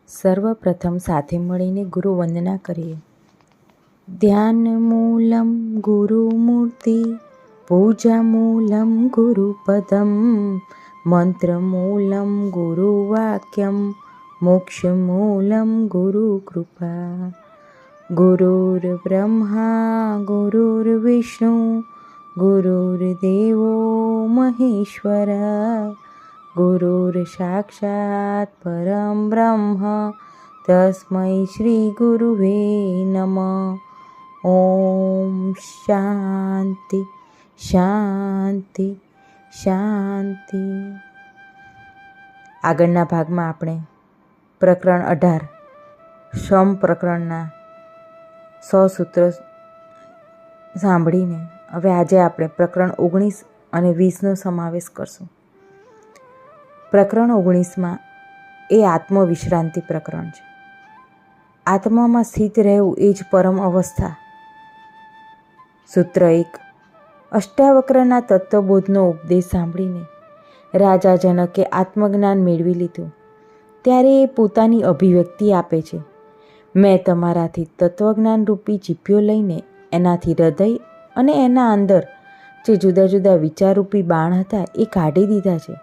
સર્વપ્રથમ સાથે મળીને ગુરુ વંદના કરીએ. ધ્યાન મૂલમ ગુરુમૂર્તિ, પૂજા મૂલમ ગુરુપદમ, મંત્ર મૂલમ ગુરુવાક્યમ, મોક્ષ મૂલમ ગુરુકૃપા. ગુરુર્બ્રહ્મા ગુરુર્વિષ્ણુ ગુરુર્દેવો મહેશ્વર, ગુરુર સાક્ષાત પરમ બ્રહ્મ તસ્મૈ શ્રી ગુરુવે નમઃ. ઓમ શાંતિ શાંતિ શાંતિ. આગળના ભાગમાં આપણે પ્રકરણ 18 સમ પ્રકરણના 100 સૂત્રો સાંભળીને હવે આજે આપણે પ્રકરણ 19 અને 20નો સમાવેશ કરશું. પ્રકરણ 19માં એ આત્મવિશ્રાંતિ પ્રકરણ છે. આત્મામાં સ્થિત રહેવું એ જ પરમ અવસ્થા. સૂત્ર 1. અષ્ટાવક્રના તત્વબોધનો ઉપદેશ સાંભળીને રાજા જનકે આત્મજ્ઞાન મેળવી લીધું. ત્યારે એ પોતાની અભિવ્યક્તિ આપે છે. મેં તમારાથી તત્વજ્ઞાન રૂપી ચીપિયો લઈને એનાથી હૃદય અને એના અંદર જે જુદા જુદા વિચારરૂપી બાણ હતા એ કાઢી દીધા છે.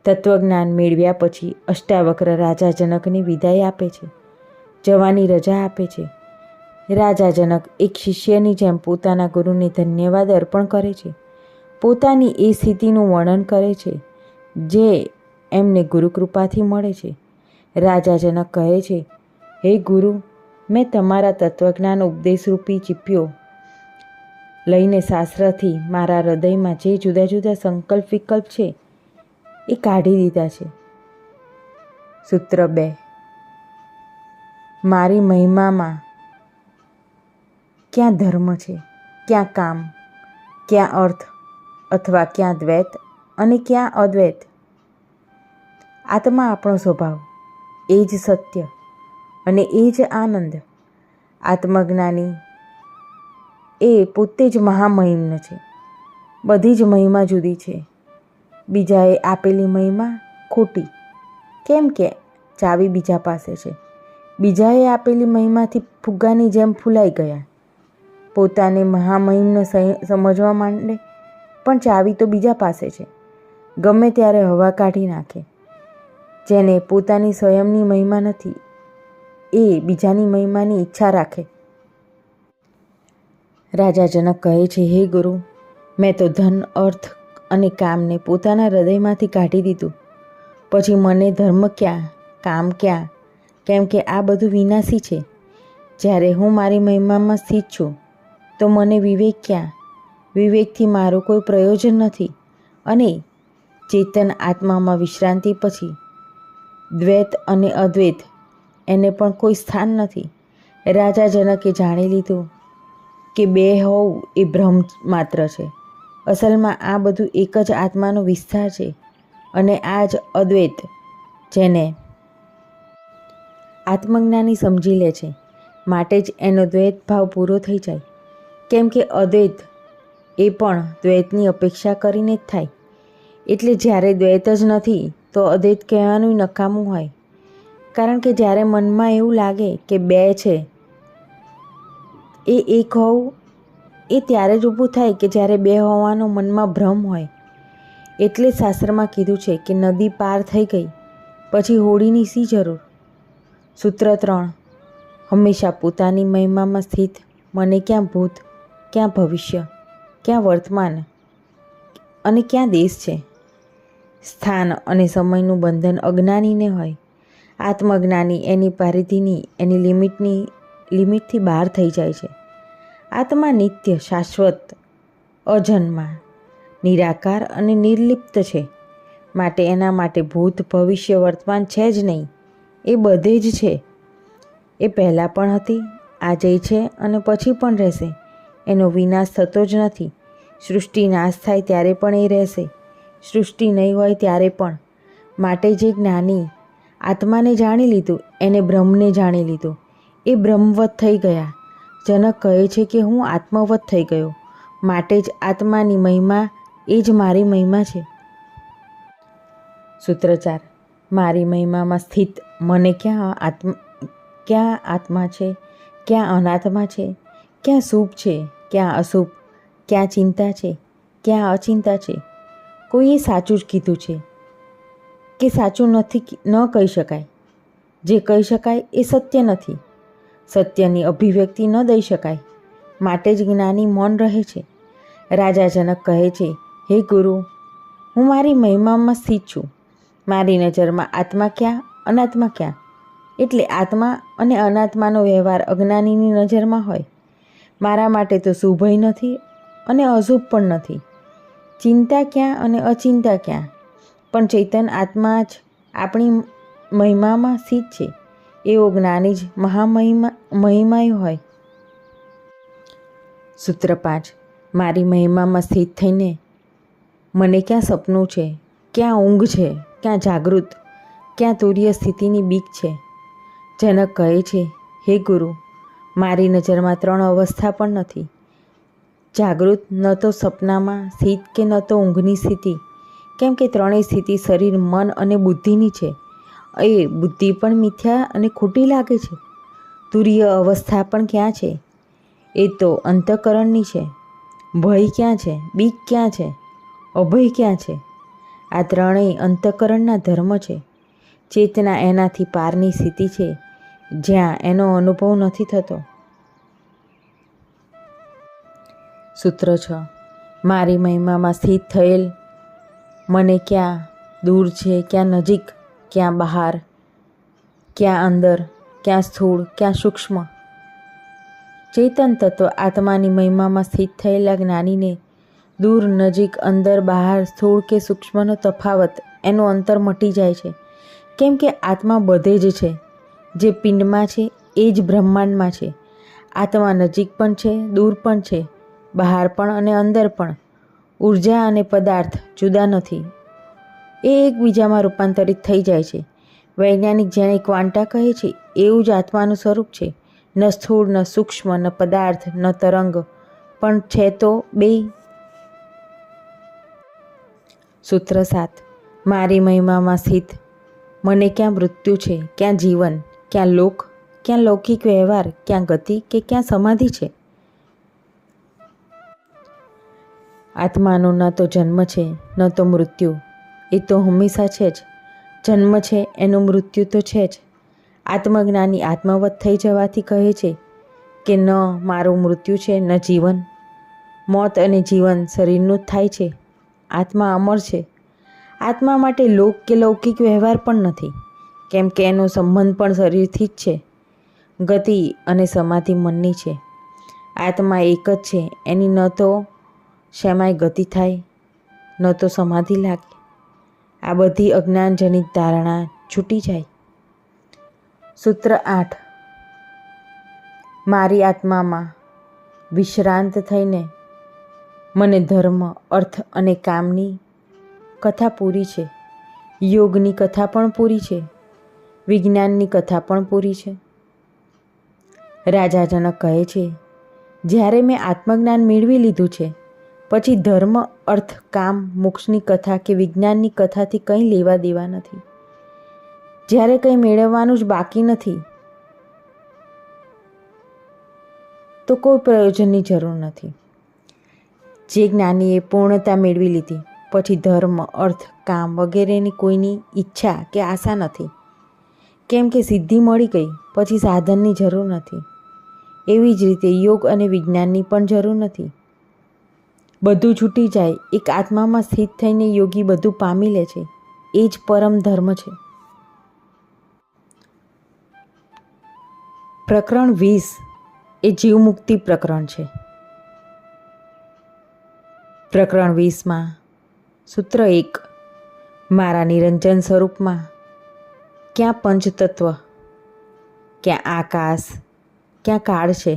તત્વજ્ઞાન મેળવ્યા પછી અષ્ટાવક્ર રાજા જનકને વિદાય આપે છે, જવાની રજા આપે છે. રાજા જનક એક શિષ્યની જેમ પોતાના ગુરુને ધન્યવાદ અર્પણ કરે છે. પોતાની એ સ્થિતિનું વર્ણન કરે છે જે એમને ગુરુકૃપાથી મળે છે. રાજા જનક કહે છે, હે ગુરુ, મેં તમારા તત્વજ્ઞાન ઉપદેશરૂપી ચીપિયો લઈને શાસ્ત્રથી મારા હૃદયમાં જે જુદા જુદા સંકલ્પ વિકલ્પ છે એ કાઢી દીધા છે. સૂત્ર 2. મારી મહિમામાં ક્યાં ધર્મ છે, ક્યાં કામ, ક્યાં અર્થ અથવા ક્યાં દ્વૈત અને ક્યાં અદ્વૈત? આત્મા આપણો સ્વભાવ, એ જ સત્ય અને એ જ આનંદ. આત્મજ્ઞાની એ પોતે જ મહામહિમ્ન છે. બધી જ મહિમા જુદી છે. બીજાએ આપેલી મહિમા ખોટી, કેમ કે ચાવી બીજા પાસે છે. બીજાએ આપેલી મહિમાથી ફુગ્ગાની જેમ ફૂલાઈ ગયા. પોતાને મહામહિમ્ન સમજવા માંડે પણ ચાવી તો બીજા પાસે છે. ગમે ત્યારે હવા કાઢી નાખે. જેને પોતાની સ્વયંની મહિમા નથી એ બીજાની મહિમાની ઈચ્છા રાખે. રાજા જનક કહે છે, હે ગુરુ, મેં તો ધન, અર્થ અને કામને પોતાના હૃદયમાંથી કાઢી દીધું. પછી મને ધર્મ ક્યાં, કામ ક્યાં? કેમ કે આ બધું વિનાશી છે. જ્યારે હું મારી મહિમામાં સ્થિત છું તો મને વિવેક ક્યાં? વિવેકથી મારું કોઈ પ્રયોજન નથી. અને ચેતન આત્મામાં વિશ્રાંતિ પછી દ્વૈત અને અદ્વૈત એને પણ કોઈ સ્થાન નથી. રાજા જનકે જાણી લીધું કે બે હોવું એ ભ્રમ માત્ર છે. અસલમાં આ બધું એક જ આત્માનો વિસ્તાર છે અને આ જ અદ્વૈત જેને આત્મજ્ઞાની સમજી લે છે માટે જ એનો દ્વૈત ભાવ પૂરો થઈ જાય. કેમ કે અદ્વૈત એ પણ દ્વૈતની અપેક્ષા કરીને જ થાય. એટલે જ્યારે દ્વૈત જ નથી તો અદ્વૈત કહેવાનું નકામું હોય. કારણ કે જ્યારે મનમાં એવું લાગે કે બે છે એ એક હોવું એ ત્યારે જ ઊભું થાય કે જ્યારે બે હોવાનો મનમાં ભ્રમ હોય. એટલે જ શાસ્ત્રમાં કીધું છે કે નદી પાર થઈ ગઈ પછી હોડીની શી જરૂર. સૂત્ર 3. હંમેશા પોતાની મહિમામાં સ્થિત મને ક્યાં ભૂત, ક્યાં ભવિષ્ય, ક્યાં વર્તમાન અને ક્યાં દેશ છે? સ્થાન અને સમયનું બંધન અજ્ઞાનીને હોય. આત્મજ્ઞાની એની પરિધિની, એની લિમિટથી બહાર થઈ જાય છે. આત્મા નિત્ય, શાશ્વત, અજન્મા, નિરાકાર અને નિર્લિપ્ત છે. માટે એના માટે ભૂત, ભવિષ્ય, વર્તમાન છે જ નહીં. એ બધે જ છે. એ પહેલાં પણ હતી, આજે છે અને પછી પણ રહેશે. એનો વિનાશ થતો જ નથી. સૃષ્ટિ નાશ થાય ત્યારે પણ એ રહેશે, સૃષ્ટિ નહીં હોય ત્યારે પણ. માટે જે જ્ઞાની આત્માને જાણી લીધું એને બ્રહ્મને જાણી લીધું. એ બ્રહ્મવત થઈ ગયા. જનક કહે છે કે હું આત્મવત થઈ ગયો. માટે જ આત્માની મહિમા એ જ મારી મહિમા છે. સૂત્ર 4. મારી મહિમામાં સ્થિત મને ક્યાં આત્મા છે, ક્યાં અનાત્મા છે, ક્યાં શુભ છે, ક્યાં અશુભ, ક્યાં ચિંતા છે, ક્યાં અચિંતા છે. કોઈએ સાચું જ કીધું છે કે સાચું ન કહી શકાય. જે કહી શકાય એ સત્ય નથી. સત્યની અભિવ્યક્તિ ન દઈ શકાય, માટે જ જ્ઞાની મૌન રહે છે. રાજા જનક કહે છે, હે ગુરુ, હું મારી મહિમામાં સ્થિત છું. મારી નજરમાં આત્મા ક્યાં, અનાત્મા ક્યાં. એટલે આત્મા અને અનાત્માનો વ્યવહાર અજ્ઞાનીની નજરમાં હોય. મારા માટે તો શુભય નથી અને અશુભ પણ નથી. ચિંતા ક્યાં અને અચિંતા ક્યાં. પણ ચૈતન્ય આત્મા જ આપણી મહિમામાં સ્થિત છે. એવો જ્ઞાની જ મહિમાય હોય. સૂત્ર 5. મારી મહિમામાં સ્થિત થઈને મને ક્યાં સપનું છે, ક્યાં ઊંઘ છે, ક્યાં જાગૃત, ક્યાં તુર્ય સ્થિતિની બીક છે. જનક કહે છે, હે ગુરુ, મારી નજરમાં 3 અવસ્થા પણ નથી. જાગૃત ન તો સપનામાં સ્થિત કે ન તો ઊંઘની સ્થિતિ. કેમ કે 3 સ્થિતિ શરીર, મન અને બુદ્ધિની છે. એ બુદ્ધિ પણ મિથ્યા અને ખોટી લાગે છે. તુર્ય અવસ્થા પણ ક્યાં છે? એ તો અંતઃકરણની છે. ભય ક્યાં છે? બીક ક્યાં છે? અભય ક્યાં છે? આ 3 અંતઃકરણના ધર્મ છે. ચેતના એનાથી પારની સ્થિતિ છે, જ્યાં એનો અનુભવ નથી થતો. સૂત્ર 6. મારી મહિમામાં સ્થિત થયેલ મને ક્યાં દૂર છે, ક્યાં નજીક, ક્યાં બહાર, ક્યાં અંદર, ક્યાં સ્થૂળ, ક્યાં સૂક્ષ્મ. ચેતન તત્વ આત્માની મહિમામાં સ્થિત થયેલા જ્ઞાનીને દૂર, નજીક, અંદર, બહાર, સ્થૂળ કે સૂક્ષ્મનો તફાવત, એનું અંતર મટી જાય છે. કેમ કે આત્મા બધે જ છે. જે પિંડમાં છે એ જ બ્રહ્માંડમાં છે. આત્મા નજીક પણ છે, દૂર પણ છે, બહાર પણ અને અંદર પણ. ઉર્જા અને પદાર્થ જુદા નથી. એ એકબીજામાં રૂપાંતરિત થઈ જાય છે. વૈજ્ઞાનિક જેણે ક્વાન્ટા કહે છે એવું જ આત્માનું સ્વરૂપ છે. ન સ્થૂળ, ન સૂક્ષ્મ, ન પદાર્થ, ન તરંગ, પણ છે તો 2. સૂત્ર 7. મારી મહિમામાં સ્થિત મને ક્યાં મૃત્યુ છે, ક્યાં જીવન, ક્યાં લોક, ક્યાં લૌકિક વ્યવહાર, ક્યાં ગતિ કે ક્યાં સમાધિ છે. આત્માનો ન તો જન્મ છે, ન તો મૃત્યુ. એ તો હંમેશા છે જ. જન્મ છે એનું મૃત્યુ તો છે જ. આત્મજ્ઞાની આત્મવત થઈ જવાથી કહે છે કે ન મારું મૃત્યુ છે, ન જીવન. મોત અને જીવન શરીરનું જ થાય છે. આત્મા અમર છે. આત્મા માટે લોક કે લૌકિક વ્યવહાર પણ નથી. કેમ કે એનો સંબંધ પણ શરીરથી જ છે. ગતિ અને સમાધિ મનની છે. આત્મા એક જ છે. એની ન તો શેમાંય ગતિ થાય, ન તો સમાધિ લાગે. આ બધી અજ્ઞાનજનિત ધારણા છૂટી જાય. સૂત્ર 8. મારી આત્મામાં વિશ્રાંત થઈને મને ધર્મ, અર્થ અને કામની કથા પૂરી છે. યોગની કથા પણ પૂરી છે. વિજ્ઞાનની કથા પણ પૂરી છે. રાજા જનક કહે છે, જ્યારે મેં આત્મજ્ઞાન મેળવી લીધું છે, પછી ધર્મ, અર્થ, કામ, મોક્ષની કથા કે વિજ્ઞાનની કથાથી કંઈ લેવા દેવા નથી. જ્યારે કંઈ મેળવવાનું જ બાકી નથી તો કોઈ પ્રયોજનની જરૂર નથી. જે જ્ઞાનીએ પૂર્ણતા મેળવી લીધી, પછી ધર્મ, અર્થ, કામ વગેરેની કોઈની ઈચ્છા કે આશા નથી. કેમ કે સિદ્ધિ મળી ગઈ, પછી સાધનની જરૂર નથી. એવી જ રીતે યોગ અને વિજ્ઞાનની પણ જરૂર નથી. બધું છૂટી જાય. એક આત્મામાં સ્થિત થઈને યોગી બધું પામી લે છે. એ જ પરમ ધર્મ છે. પ્રકરણ 20 એ જીવમુક્તિ પ્રકરણ છે. પ્રકરણ 20માં સૂત્ર 1. મારા નિરંજન સ્વરૂપમાં ક્યાં પંચતત્વ, ક્યાં આકાશ, ક્યાં કાળ છે,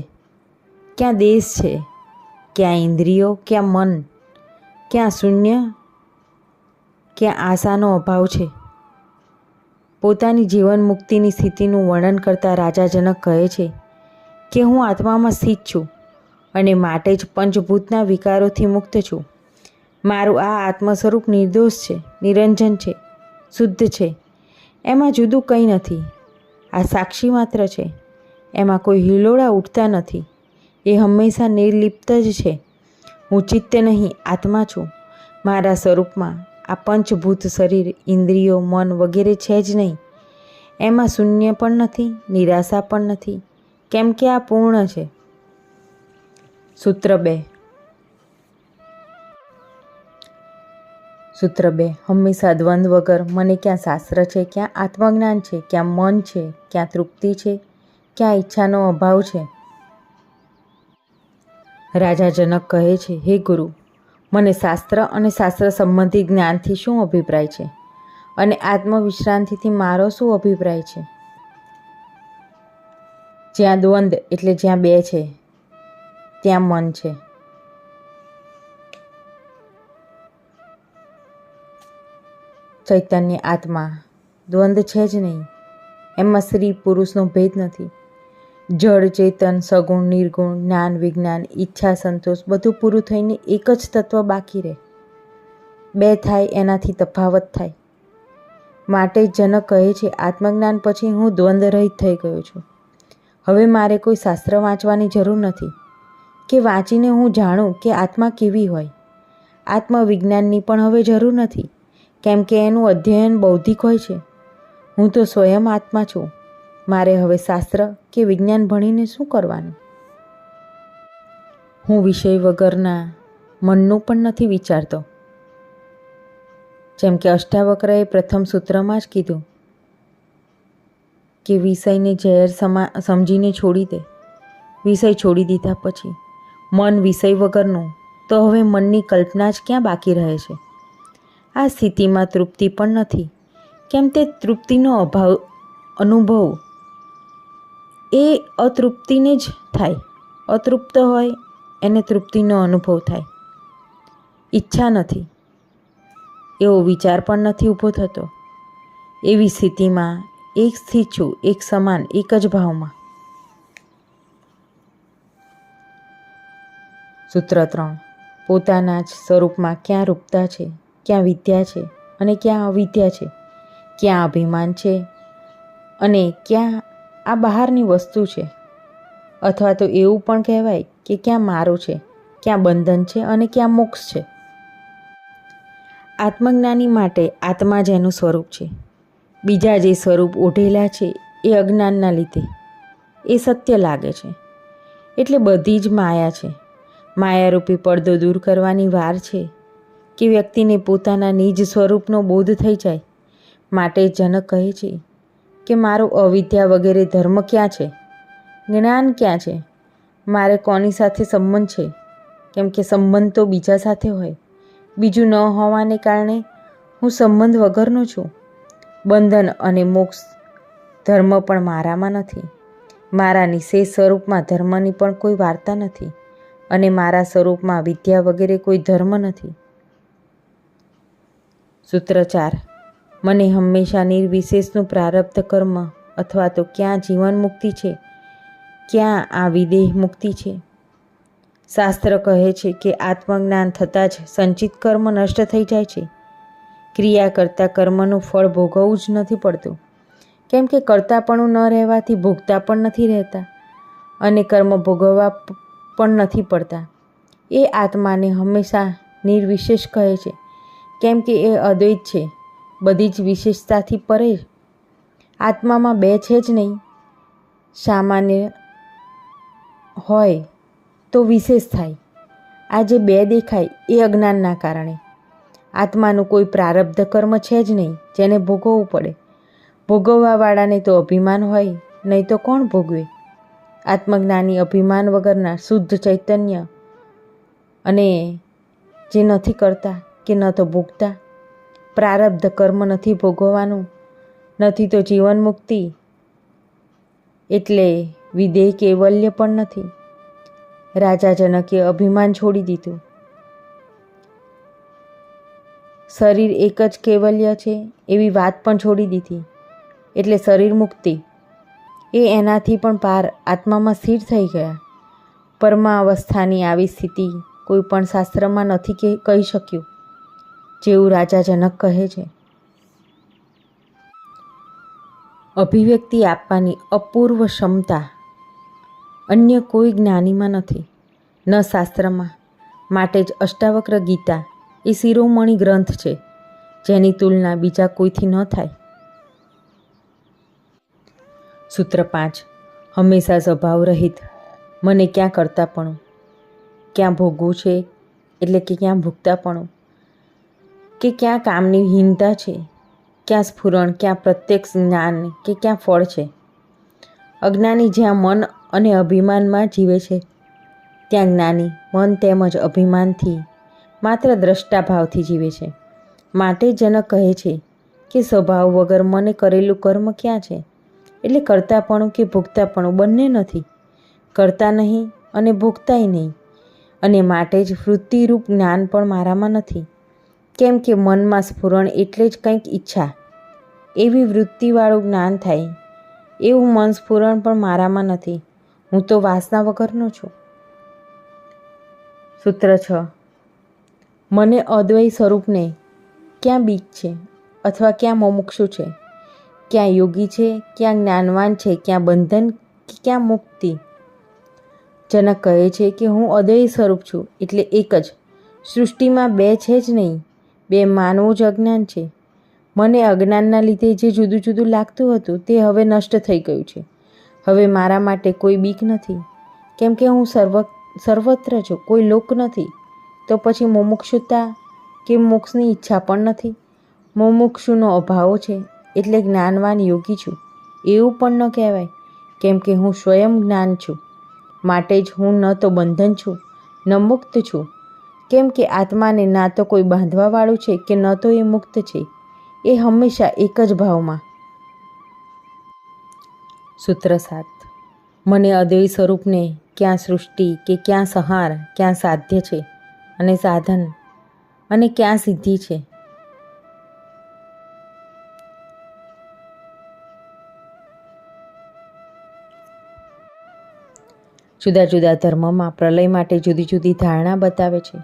ક્યાં દેશ છે, ક્યાં ઇન્દ્રિયો, ક્યાં મન, ક્યાં શૂન્ય, ક્યાં આશાનો અભાવ છે. પોતાની જીવન મુક્તિની સ્થિતિનું વર્ણન કરતા રાજા જનક કહે છે કે હું આત્મામાં સ્થિત છું અને માટે જ પંચભૂતના વિકારોથી મુક્ત છું. મારું આ આત્મ સ્વરૂપ નિર્દોષ છે, નિરંજન છે, શુદ્ધ છે. એમાં જુદું કંઈ નથી. આ સાક્ષી માત્ર છે, એમાં કોઈ હિલોળા ઉઠતા નથી. એ હંમેશા નિર્લિપ્ત જ છે. હું ચિત્ત નહીં, આત્મા છું. મારા સ્વરૂપમાં આ પંચભૂત શરીર, ઇન્દ્રિયો, મન વગેરે છે જ નહીં. એમાં શૂન્ય પણ નથી, નિરાશા પણ નથી, કેમ કે આ પૂર્ણ છે. સૂત્ર 2. હંમેશા દ્વંદ્વ વગર મને ક્યાં શાસ્ત્ર છે, ક્યાં આત્મજ્ઞાન છે, ક્યાં મન છે, ક્યાં તૃપ્તિ છે, ક્યાં ઈચ્છાનો અભાવ છે. રાજા જનક કહે છે, હે ગુરુ, મને શાસ્ત્ર અને શાસ્ત્ર સંબંધી જ્ઞાનથી શું અભિપ્રાય છે અને આત્મવિશ્રાંતિથી મારો શું અભિપ્રાય છે? જ્યાં દ્વંદ્વ એટલે જ્યાં બે છે, ત્યાં મન છે. ચૈતન્ય આત્મા દ્વંદ્વ છે જ નહીં. એમાં સ્ત્રી પુરુષનો ભેદ નથી. જળ ચેતન, સગુણ નિર્ગુણ, જ્ઞાન વિજ્ઞાન, ઈચ્છા સંતોષ બધું પૂરું થઈને એક જ તત્વ બાકી રહે. બે થાય એનાથી તફાવત થાય. માટે જનક કહે છે, આત્મજ્ઞાન પછી હું દ્વંદ્વ રહિત થઈ ગયો છું. હવે મારે કોઈ શાસ્ત્ર વાંચવાની જરૂર નથી કે વાંચીને હું જાણું કે આત્મા કેવી હોય. આત્મવિજ્ઞાનની પણ હવે જરૂર નથી, કેમ કે એનું અધ્યયન બૌદ્ધિક હોય છે. હું તો સ્વયં આત્મા છું. મારે હવે શાસ્ત્ર કે વિજ્ઞાન ભણીને શું કરવાનું? હું વિષય વગરના મનનું પણ નથી વિચારતો. જેમ કે અષ્ટાવક્રએ પ્રથમ સૂત્રમાં જ કીધું કે વિષયને ઝેર સમજીને છોડી દે. વિષય છોડી દીધા પછી મન વિષય વગરનું, તો હવે મનની કલ્પના જ ક્યાં બાકી રહે છે? આ સ્થિતિમાં તૃપ્તિ પણ નથી, કેમ તે તૃપ્તિનો અનુભવ એ અતૃપ્તિને જ થાય. અતૃપ્ત હોય એને તૃપ્તિનો અનુભવ થાય. ઈચ્છા નથી, એવો વિચાર પણ નથી ઊભો થતો. એવી સ્થિતિમાં એક સ્થિત છું, એક સમાન, એક જ ભાવમાં. સૂત્ર 3. પોતાના જ સ્વરૂપમાં ક્યાં રૂપતા છે, ક્યાં વિદ્યા છે અને ક્યાં અવિદ્યા છે, ક્યાં અભિમાન છે અને ક્યાં આ બહારની વસ્તુ છે. અથવા તો એવું પણ કહેવાય કે ક્યાં મારું છે, ક્યાં બંધન છે અને ક્યાં મોક્ષ છે. આત્મજ્ઞાની માટે આત્મા જ એનું સ્વરૂપ છે. બીજા જે સ્વરૂપ ઓઢેલા છે એ અજ્ઞાનના લીધે એ સત્ય લાગે છે. એટલે બધી જ માયા છે. માયારૂપી પડદો દૂર કરવાની વાર છે કે વ્યક્તિને પોતાના નિજ સ્વરૂપનો બોધ થઈ જાય. માટે જનક કહે છે કે મારો અવિદ્યા વગેરે ધર્મ ક્યાં છે? જ્ઞાન ક્યાં છે? મારે કોની સાથે સંબંધ છે? કેમ કે સંબંધ તો બીજા સાથે હોય. બીજું ન હોવાને કારણે હું સંબંધ વગરનો છું. બંધન અને મોક્ષ ધર્મ પણ મારામાં નથી. મારા નિશેષ સ્વરૂપમાં ધર્મની પણ કોઈ વાર્તા નથી અને મારા સ્વરૂપમાં વિદ્યા વગેરે કોઈ ધર્મ નથી. સૂત્ર 4. મને હંમેશા નિર્વિશેષનું પ્રારબ્ધ કર્મ અથવા તો ક્યાં જીવન મુક્તિ છે, ક્યાં આ વિદેહ મુક્તિ છે. શાસ્ત્ર કહે છે કે આત્મજ્ઞાન થતાં જ સંચિત કર્મ નષ્ટ થઈ જાય છે. ક્રિયા કરતાં કર્મનું ફળ ભોગવવું જ નથી પડતું, કેમ કે કરતાપણું ન રહેવાથી ભોગતા પણ નથી રહેતા અને કર્મ ભોગવવા પણ નથી પડતા. એ આત્માને હંમેશા નિર્વિશેષ કહે છે, કેમ કે એ અદ્વૈત છે, બધી જ વિશેષતાથી પરે. આત્મામાં બે છે જ નહીં. સામાન્ય હોય તો વિશેષ થાય. આ જે બે દેખાય એ અજ્ઞાનના કારણે. આત્માનું કોઈ પ્રારબ્ધ કર્મ છે જ નહીં જેને ભોગવવું પડે. ભોગવવાવાળાને તો અભિમાન હોય, નહીં તો કોણ ભોગવે? આત્મજ્ઞાની અભિમાન વગરના શુદ્ધ ચૈતન્ય અને જે નથી કરતા કે ન તો ભોગતા. પ્રારબ્ધ કર્મ નથી ભોગવવાનું, નથી તો જીવન મુક્તિ, એટલે વિદેહ કૈવલ્ય પણ નથી. રાજા જનકે અભિમાન છોડી દીધું. શરીર એક જ કૈવલ્ય છે એવી વાત પણ છોડી દીધી. એટલે શરીર મુક્તિ એ એનાથી પણ પાર આત્મામાં સ્થિર થઈ ગયા. પરમાવસ્થાની આવી સ્થિતિ કોઈ પણ શાસ્ત્રમાં નથી કહી શક્યું, જેવું રાજા જનક કહે છે. અભિવ્યક્તિ આપવાની અપૂર્વ ક્ષમતા અન્ય કોઈ જ્ઞાનીમાં નથી, ન શાસ્ત્રમાં. માટે જ અષ્ટાવક્ર ગીતા એ શિરોમણી ગ્રંથ છે, જેની તુલના બીજા કોઈથી ન થાય. સૂત્ર 5. હંમેશા સ્વભાવ રહિત. મને ક્યાં કરતાપણું, ક્યાં ભોગવું છે એટલે કે ક્યાં ભોગતાપણું, કે ક્યાં કામની હીનતા છે, ક્યાં સ્ફુરણ, ક્યાં પ્રત્યક્ષ જ્ઞાન, કે ક્યાં ફળ છે. અજ્ઞાની જ્યાં મન અને અભિમાનમાં જીવે છે, ત્યાં જ્ઞાની મન તેમજ અભિમાનથી માત્ર દ્રષ્ટાભાવથી જીવે છે. માટે જનક કહે છે કે સ્વભાવ વગર મને કરેલું કર્મ ક્યાં છે? એટલે કરતાપણું કે ભોગતાપણું બંને નથી, કરતા નહીં અને ભોગતાય નહીં. અને માટે જ વૃત્તિરૂપ જ્ઞાન પણ મારામાં નથી, કેમ કે મનમાં સ્ફુરણ એટલે જ કંઈક ઈચ્છા, એવી વૃત્તિવાળું જ્ઞાન થાય. એવું મન સ્ફુરણ પણ મારામાં નથી. હું તો વાસના વગરનો છું. સૂત્ર 6. મને અદ્વૈત સ્વરૂપને ક્યાં બીક છે અથવા ક્યાં મુમુક્ષુ છે, ક્યાં યોગી છે, ક્યાં જ્ઞાનવાન છે, ક્યાં બંધન કે ક્યાં મુક્તિ? જનક કહે છે કે હું અદ્વૈત સ્વરૂપ છું, એટલે એક જ. સૃષ્ટિમાં બે છે જ નહીં, બે માનવું જ અજ્ઞાન છે. મને અજ્ઞાનના લીધે જે જુદું જુદું લાગતું હતું તે હવે નષ્ટ થઈ ગયું છે. હવે મારા માટે કોઈ બીક નથી, કેમ કે હું સર્વત્ર છું, કોઈ લોક નથી. તો પછી મુમુક્ષુતા કે મોક્ષની ઈચ્છા પણ નથી. મુમુક્ષુનો અભાવ છે, એટલે જ્ઞાનવાન યોગી છું એવું પણ ન કહેવાય, કેમ કે હું સ્વયં જ્ઞાન છું. માટે જ હું ન તો બંધન છું ન મુક્ત છું, કેમ કે આત્માને ના તો કોઈ બાંધવાવાળું છે કે ન તો એ મુક્ત છે. એ હંમેશા એક જ ભાવમાં. સૂત્ર 7. મને અદ્વૈત સ્વરૂપને ક્યાં સૃષ્ટિ કે ક્યાં સંહાર, ક્યાં સાધ્ય છે અને સાધન, અને ક્યાં સિદ્ધિ છે? જુદા જુદા ધર્મમાં પ્રલય માટે જુદી જુદી ધારણા બતાવે છે.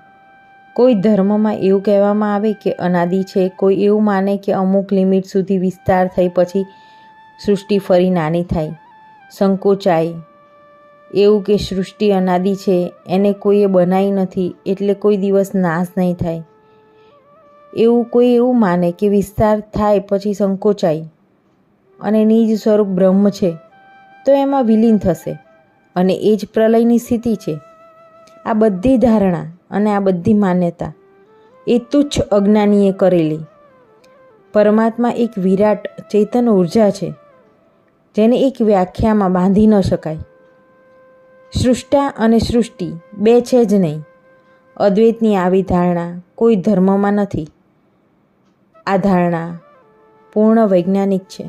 કોઈ ધર્મમાં એવું કહેવામાં આવે કે અનાદિ છે, કોઈ એવું માને કે અમુક લિમિટ સુધી વિસ્તાર થઈ પછી સૃષ્ટિ ફરી નાની થાય, સંકોચાય. એવું કે સૃષ્ટિ અનાદિ છે, એને કોઈએ બનાવી નથી એટલે કોઈ દિવસ નાશ નહીં થાય. એવું કોઈ એવું માને કે વિસ્તાર થાય પછી સંકોચાય અને નિજ સ્વરૂપ બ્રહ્મ છે તો એમાં વિલીન થશે અને એ જ પ્રલયની સ્થિતિ છે. આ બધી ધારણા અને આ બધી માન્યતા એ તુચ્છ અજ્ઞાનીએ કરેલી. પરમાત્મા એક વિરાટ ચેતન ઉર્જા છે, જેને એક વ્યાખ્યામાં બાંધી ન શકાય. સૃષ્ટા અને સૃષ્ટિ બે છે જ નહીં. અદ્વૈતની આવી ધારણા કોઈ ધર્મમાં નથી. આ ધારણા પૂર્ણ વૈજ્ઞાનિક છે.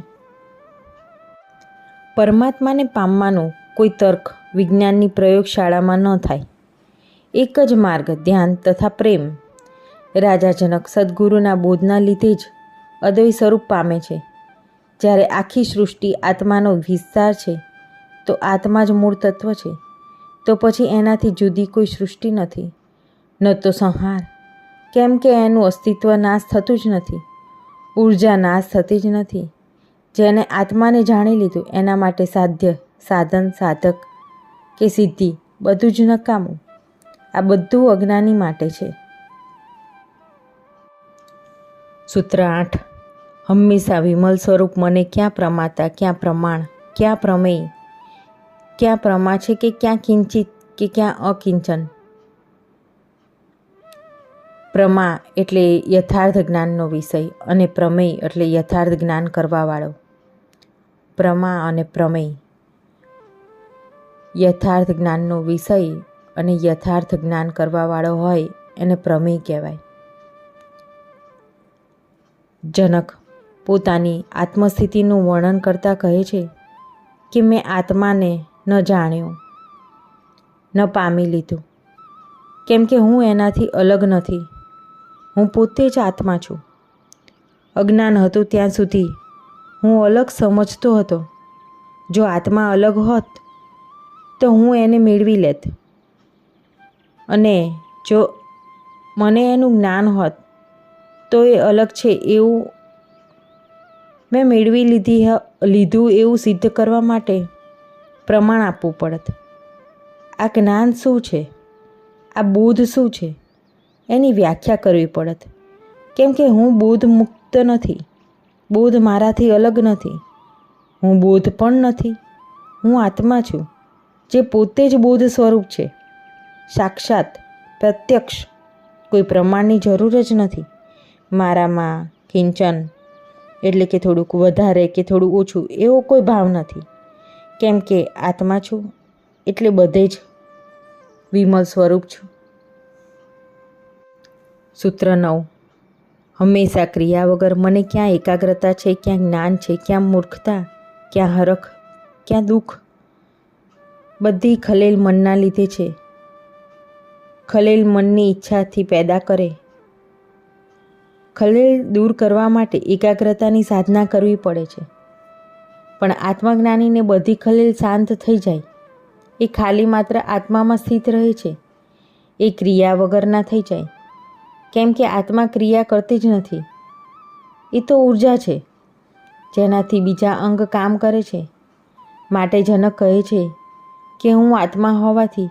પરમાત્માને પામવાનો કોઈ તર્ક વિજ્ઞાનની પ્રયોગશાળામાં ન થાય. એક જ માર્ગ ધ્યાન તથા પ્રેમ. રાજા જનક સદ્ગુરુના બોધના લીધે જ અદ્વૈત સ્વરૂપ પામે છે. જ્યારે આખી સૃષ્ટિ આત્માનો વિસ્તાર છે તો આત્મા જ મૂળ તત્વ છે, તો પછી એનાથી જુદી કોઈ સૃષ્ટિ નથી, ન તો સંહાર, કેમ કે એનું અસ્તિત્વ નાશ થતું જ નથી. ઉર્જા નાશ થતી જ નથી. જેને આત્માને જાણી લીધું એના માટે સાધ્ય, સાધન, સાધક કે સિદ્ધિ બધું જ નકામું. આ બધું અજ્ઞાની માટે છે. સૂત્ર 8. હંમેશા વિમલ સ્વરૂપ મને ક્યાં પ્રમાતા, ક્યાં પ્રમાણ, ક્યાં પ્રમેય, ક્યાં પ્રમા છે કે ક્યાં કિંચિત કે ક્યાં અકિંચન? પ્રમા એટલે યથાર્થ જ્ઞાનનો વિષય અને પ્રમેય એટલે યથાર્થ જ્ઞાન કરવાવાળો. પ્રમા અને પ્રમેય યથાર્થ જ્ઞાનનો વિષય અને યથાર્થ જ્ઞાન કરવાવાળો હોય એને પ્રમેય કહેવાય. જનક પોતાની આત્મસ્થિતિનું વર્ણન કરતાં કહે છે કે મેં આત્માને ન જાણ્યો, ન પામી લીધું, કેમ કે હું એનાથી અલગ નથી. હું પોતે જ આત્મા છું. અજ્ઞાન હતું ત્યાં સુધી હું અલગ સમજતો હતો. જો આત્મા અલગ હોત તો હું એને મેળવી લેત, અને જો મને એનું જ્ઞાન હોત તો એ અલગ છે એવું મેં મેળવી લીધું એવું સિદ્ધ કરવા માટે પ્રમાણ આપવું પડત. આ જ્ઞાન શું છે, આ બોધ શું છે, એની વ્યાખ્યા કરવી પડત. કેમ કે હું બોધ મુક્ત નથી, બોધ મારાથી અલગ નથી, હું બોધ પણ નથી. હું આત્મા છું, જે પોતે જ બોધ સ્વરૂપ છે, સાક્ષાત પ્રત્યક્ષ. કોઈ પ્રમાણની જરૂર જ નથી. મારામાં કિંચન એટલે કે થોડુંક વધારે કે થોડું ઓછું એવો કોઈ ભાવ નથી. કેમ કે આત્મા છું એટલે બધે જ વિમલ સ્વરૂપ છું. સૂત્ર 9. હંમેશા ક્રિયા વગર મને ક્યાં એકાગ્રતા છે, ક્યાં જ્ઞાન છે, ક્યાં મૂર્ખતા, ક્યાં હરખ, ક્યાં દુઃખ. બધી ખલેલ મનના લીધે છે. ખલેલ મનની ઈચ્છાથી પેદા કરે. ખલેલ દૂર કરવા માટે એકાગ્રતાની સાધના કરવી પડે છે. પણ આત્મજ્ઞાનીને બધી ખલેલ શાંત થઈ જાય. એ ખાલી માત્ર આત્મામાં સ્થિત રહે છે. એ ક્રિયા વગરના થઈ જાય. કેમ કે આત્મા ક્રિયા કરતી જ નથી. એ તો ઊર્જા છે, જેનાથી બીજા અંગ કામ કરે છે. માટે જનક કહે છે કે હું આત્મા હોવાથી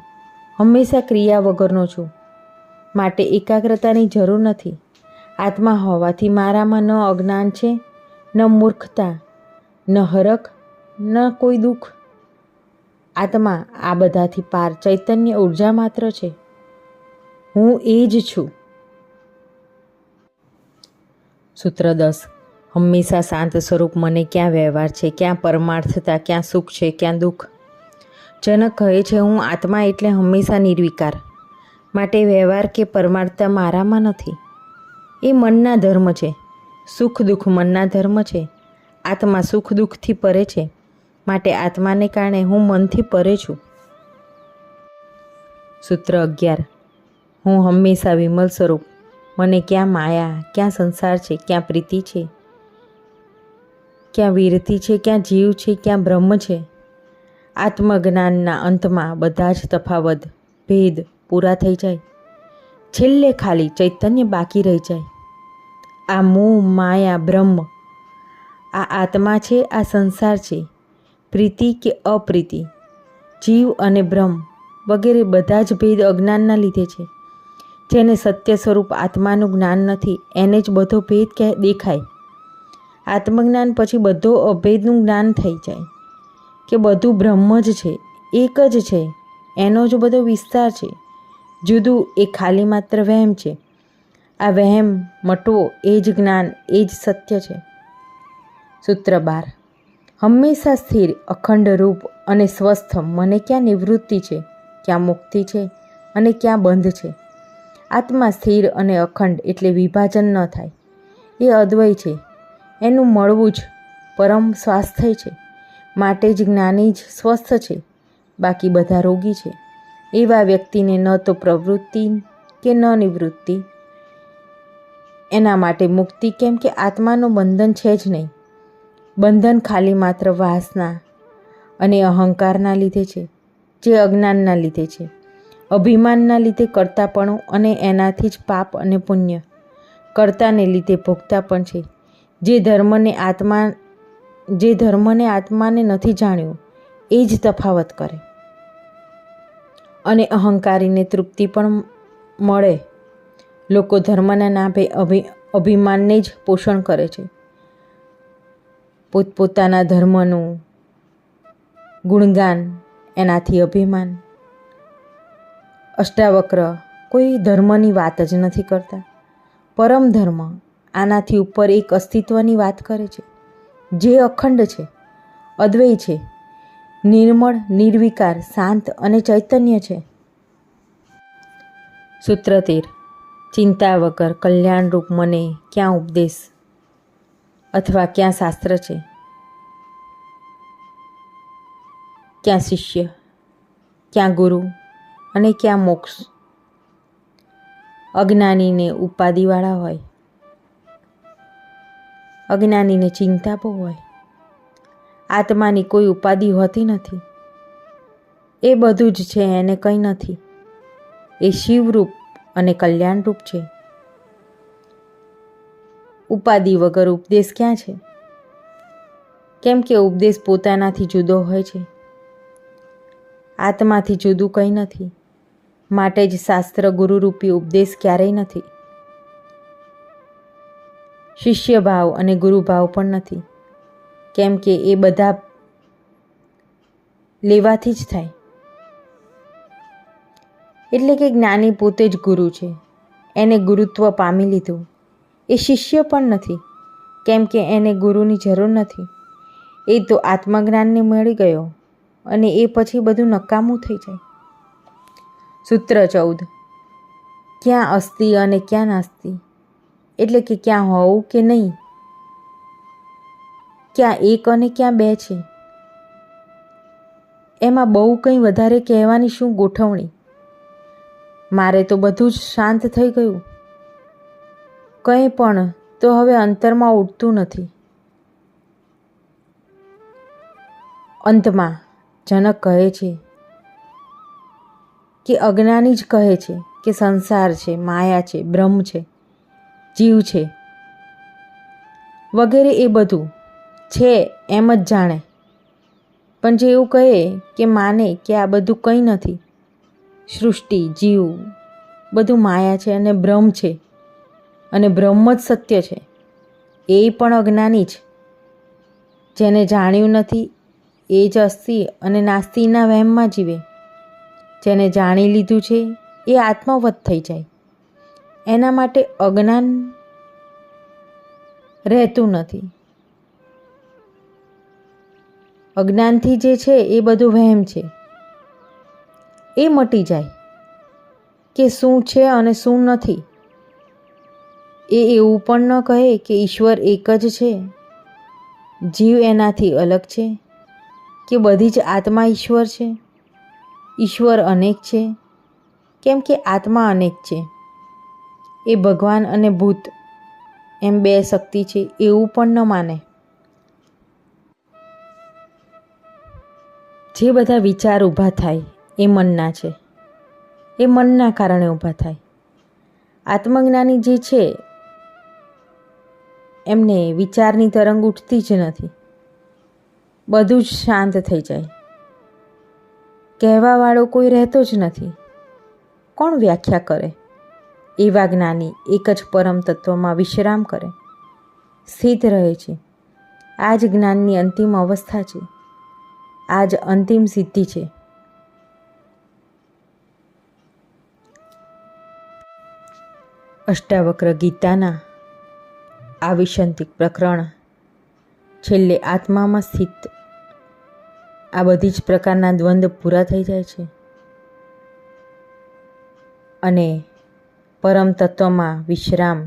હંમેશા ક્રિયા વગરનો છું, માટે એકાગ્રતાની જરૂર નથી. આત્મા હોવાથી મારામાં ન અજ્ઞાન છે, ન મૂર્ખતા, ન હરખ, ન કોઈ દુઃખ. આત્મા આ બધાથી પાર ચૈતન્ય ઊર્જા માત્ર છે. હું એ જ છું. સૂત્ર 10. હંમેશા શાંત સ્વરૂપ મને ક્યાં વ્યવહાર છે, ક્યાં પરમાર્થતા, ક્યાં સુખ છે, ક્યાં દુઃખ. જનક કહે છે હું આત્મા એટલે હંમેશા નિર્વિકાર, માટે વ્યવહાર કે પરમાર્થતા મારામાં નથી. એ મનના ધર્મ છે. સુખ દુઃખ મનના ધર્મ છે. આત્મા સુખ દુઃખથી પરે છે, માટે આત્માને કારણે હું મનથી પરે છું. સૂત્ર 11. હું હંમેશા વિમલ સ્વરૂપ. મને ક્યાં માયા, ક્યાં સંસાર છે, ક્યાં પ્રીતિ છે, ક્યાં વિરતિ છે, ક્યાં જીવ છે, ક્યાં બ્રહ્મ છે. આત્મજ્ઞાનના અંતમાં બધા જ તફાવત ભેદ પૂરા થઈ જાય. છેલ્લે ખાલી ચૈતન્ય બાકી રહી જાય. આ મોહ, માયા, બ્રહ્મ, આ આત્મા છે, આ સંસાર છે, પ્રીતિ કે અપ્રીતિ, જીવ અને બ્રહ્મ વગેરે બધા જ ભેદ અજ્ઞાનના લીધે છે. જેને સત્ય સ્વરૂપ આત્માનું જ્ઞાન નથી એને જ બધો ભેદ દેખાય. આત્મજ્ઞાન પછી બધો અભેદનું જ્ઞાન થઈ જાય કે બધું બ્રહ્મ જ છે, એક જ છે, એનો જ બધો વિસ્તાર છે. જુદું એ ખાલી માત્ર વહેમ છે. આ વહેમ મટવો એ જ જ્ઞાન, એ જ સત્ય છે. સૂત્ર 12. હંમેશા સ્થિર અખંડ રૂપ અને સ્વસ્થ મને ક્યાં નિવૃત્તિ છે, ક્યાં મુક્તિ છે અને ક્યાં બંધ છે. આત્મા સ્થિર અને અખંડ એટલે વિભાજન ન થાય. એ અદ્વય છે. એનું મળવું જ પરમ સ્વાસ્થ્ય છે. માટે જ જ્ઞાની જ સ્વસ્થ છે, બાકી બધા રોગી છે. એવા વ્યક્તિને ન તો પ્રવૃત્તિ કે ન નિવૃત્તિ. એના માટે મુક્તિ, કેમ કે આત્માનું બંધન છે જ નહીં. બંધન ખાલી માત્ર વાસના અને અહંકારના લીધે છે, જે અજ્ઞાનના લીધે છે. અભિમાનના લીધે કરતાપણું અને એનાથી જ પાપ અને પુણ્ય. કર્તાને લીધે ભોગતા પણ છે. જે ધર્મને આત્માને નથી જાણ્યું એ જ તફાવત કરે. અને અહંકારીને તૃપ્તિ પણ મળે. લોકો ધર્મના નામે અભિમાનને જ પોષણ કરે છે. પોતપોતાના ધર્મનું ગુણગાન, એનાથી અભિમાન. અષ્ટાવક્ર કોઈ ધર્મની વાત જ નથી કરતા. પરમ ધર્મ આનાથી ઉપર એક અસ્તિત્વની વાત કરે છે, જે અખંડ છે, અદ્વૈત છે, નિર્મળ, નિર્વિકાર, શાંત અને ચૈતન્ય છે. સૂત્ર 13. ચિંતા વગર કલ્યાણરૂપ મને ક્યાં ઉપદેશ અથવા ક્યાં શાસ્ત્ર છે, ક્યાં શિષ્ય, ક્યાં ગુરુ અને ક્યાં મોક્ષ. અજ્ઞાનીને ઉપાધિવાળા હોય, અજ્ઞાનીને ચિંતા બહુ હોય. આત્માની કોઈ ઉપાધિ હોતી નથી. એ બધું જ છે, એને કંઈ નથી. એ શિવરૂપ અને કલ્યાણરૂપ છે. ઉપાધિ વગર ઉપદેશ ક્યાં છે? કેમ કે ઉપદેશ પોતાનાથી જુદો હોય છે. આત્માથી જુદું કંઈ નથી. માટે જ શાસ્ત્ર ગુરુરૂપી ઉપદેશ ક્યારેય નથી. શિષ્ય ભાવ અને ગુરુભાવ પણ નથી, કેમ કે એ બધા લેવાથી જ થાય. એટલે કે જ્ઞાની પોતે જ ગુરુ છે. એને ગુરુત્વ પામી લીધું. એ શિષ્ય પણ નથી, કેમ કે એને ગુરુની જરૂર નથી. એ તો આત્મજ્ઞાનને મળી ગયો અને એ પછી બધું નકામું થઈ જાય. સૂત્ર 14. ક્યાં અસ્તિ અને ક્યાં નાસ્તિ, એટલે કે ક્યાં હોવું કે નહીં, ક્યાં એક અને ક્યાં બે છે. એમાં બહુ કંઈ વધારે કહેવાની શું ગોઠવણી. મારે તો બધું જ શાંત થઈ ગયું. કંઈ પણ તો હવે અંતરમાં ઉઠતું નથી. અંતમાં જનક કહે છે કે અજ્ઞાની જ કહે છે કે સંસાર છે, માયા છે, બ્રહ્મ છે, જીવ છે વગેરે એ બધું છે એમ જ જાણે. પણ જે એવું કહે કે માને કે આ બધું કંઈ નથી, સૃષ્ટિ, જીવ બધું માયા છે અને બ્રહ્મ છે અને બ્રહ્મ જ સત્ય છે, એ પણ અજ્ઞાની જ. જેને જાણ્યું નથી એ જ અસ્તિ અને નાસ્તિના વહેમમાં જીવે. જેને જાણી લીધું છે એ આત્મવત થઈ જાય. એના માટે અજ્ઞાન રહેતું નથી. અજ્ઞાનથી જે છે એ બધું વહેમ છે, એ મટી જાય કે શું છે અને શું નથી. એ એવું પણ ન કહે કે ઈશ્વર એક જ છે, જીવ એનાથી અલગ છે, કે બધી જ આત્મા ઈશ્વર છે. ઈશ્વર અનેક છે, કેમ કે આત્મા અનેક છે. એ ભગવાન અને ભૂત એમ બે શક્તિ છે એવું પણ ન માને. જે બધા વિચાર ઊભા થાય એ મનના છે, એ મનના કારણે ઊભા થાય. આત્મજ્ઞાની જે છે એમને વિચારની તરંગ ઉઠતી જ નથી. બધું જ શાંત થઈ જાય. કહેવાવાળો કોઈ રહેતો જ નથી. કોણ વ્યાખ્યા કરે? એવા જ્ઞાની એક જ પરમ તત્વમાં વિશ્રામ કરે, સ્થિત રહે છે. આ જ જ્ઞાનની અંતિમ અવસ્થા છે. આ જ અંતિમ સિદ્ધિ છે. અષ્ટાવક્ર ગીતાના આવિશંતિક પ્રકરણ છેલ્લે આત્મામાં સ્થિત આ બધી જ પ્રકારના દ્વંદ્વ પૂરા થઈ જાય છે અને પરમ તત્વમાં વિશ્રામ.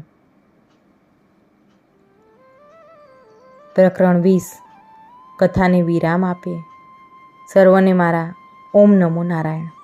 પ્રકરણ 20 કથાને વિરામ આપે. સર્વને મારા ઓમ નમો નારાયણ.